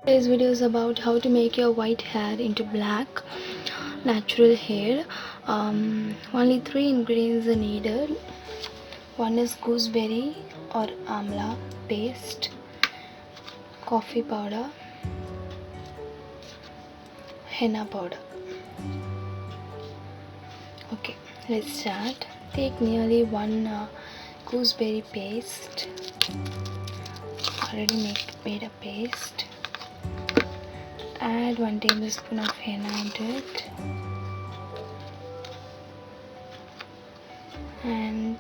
Today's video is about how to make your white hair into black natural hair. Only 3 ingredients are needed. One is gooseberry or Aamla paste, coffee powder, henna powder. Okay, let's start. Take nearly one gooseberry paste. Already made a paste. Add 1 tablespoon of henna into it, and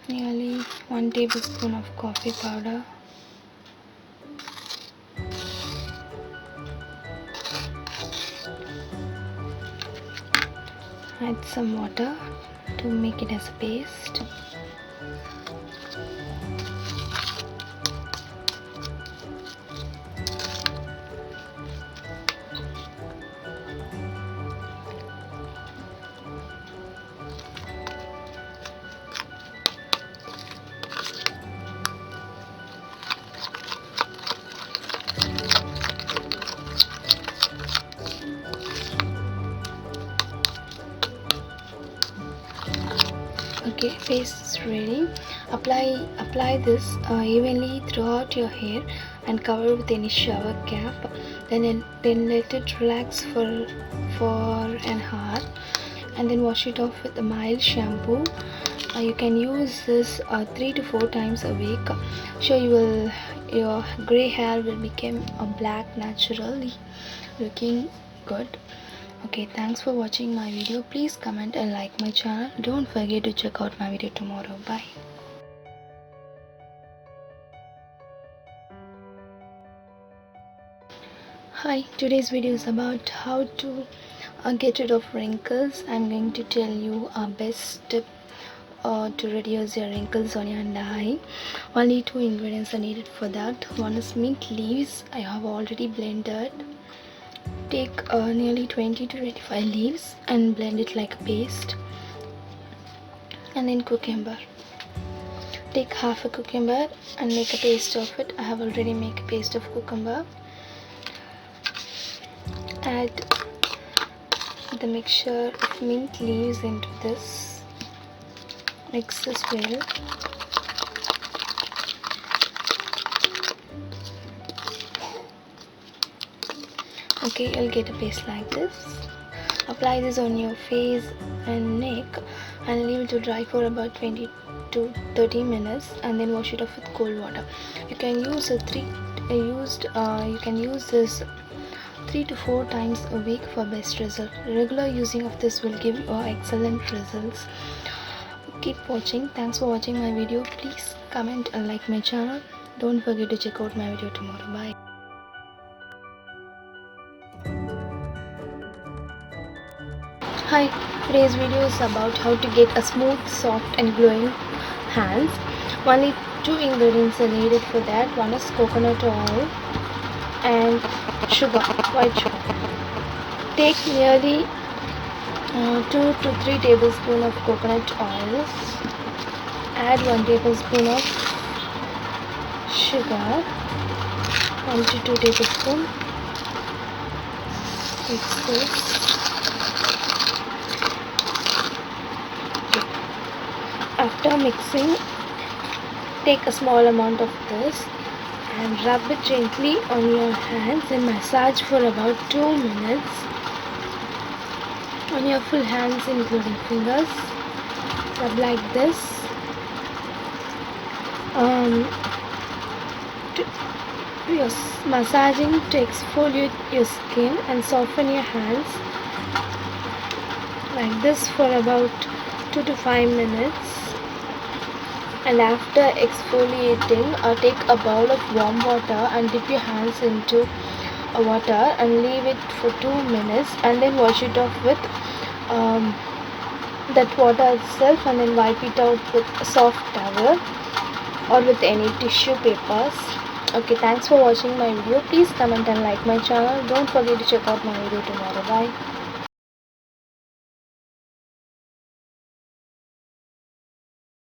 nearly 1 tablespoon of coffee powder. Add some water to make it as a paste. Okay, paste is ready. Apply this evenly throughout your hair and cover with any shower cap. Then let it relax for an hour, and then wash it off with a mild shampoo. You can use this 3 to 4 times a week. So your gray hair will become a black naturally, looking good. Okay, thanks for watching my video. Please comment and like my channel. Don't forget to check out my video tomorrow. Bye. Hi, today's video is about how to get rid of wrinkles. I'm going to tell you a best tip to reduce your wrinkles on your under eye. Only 2 ingredients are needed for that. One is mint leaves. I have already blended. Take nearly 20 to 25 leaves and blend it like a paste. And then cucumber. Take half a cucumber and make a paste of it. I have already made a paste of cucumber. Add the mixture of mint leaves into this. Mix this well. Okay, you'll get a paste like this. Apply this on your face and neck and leave it to dry for about 20 to 30 minutes, and then wash it off with cold water. You can use this 3 to 4 times a week for best result. Regular using of this will give you excellent results. Keep watching. Thanks for watching my video. Please comment and like my channel. Don't forget to check out my video tomorrow. Bye. Hi, today's video is about how to get a smooth, soft and glowing hands. Only 2 ingredients are needed for that. One is coconut oil and sugar, white sugar. Take nearly 2 to 3 tablespoons of coconut oil. Add 1 tablespoon of sugar, 1 to 2 tablespoons. Mix this. After mixing, take a small amount of this and rub it gently on your hands and massage for about 2 minutes on your full hands including fingers. Rub like this. Your massaging to exfoliate your skin and soften your hands like this for about 2 to 5 minutes. And after exfoliating, take a bowl of warm water and dip your hands into water and leave it for 2 minutes, and then wash it off with that water itself, and then wipe it out with a soft towel or with any tissue papers. Okay, thanks for watching my video. Please comment and like my channel. Don't forget to check out my video tomorrow. Bye.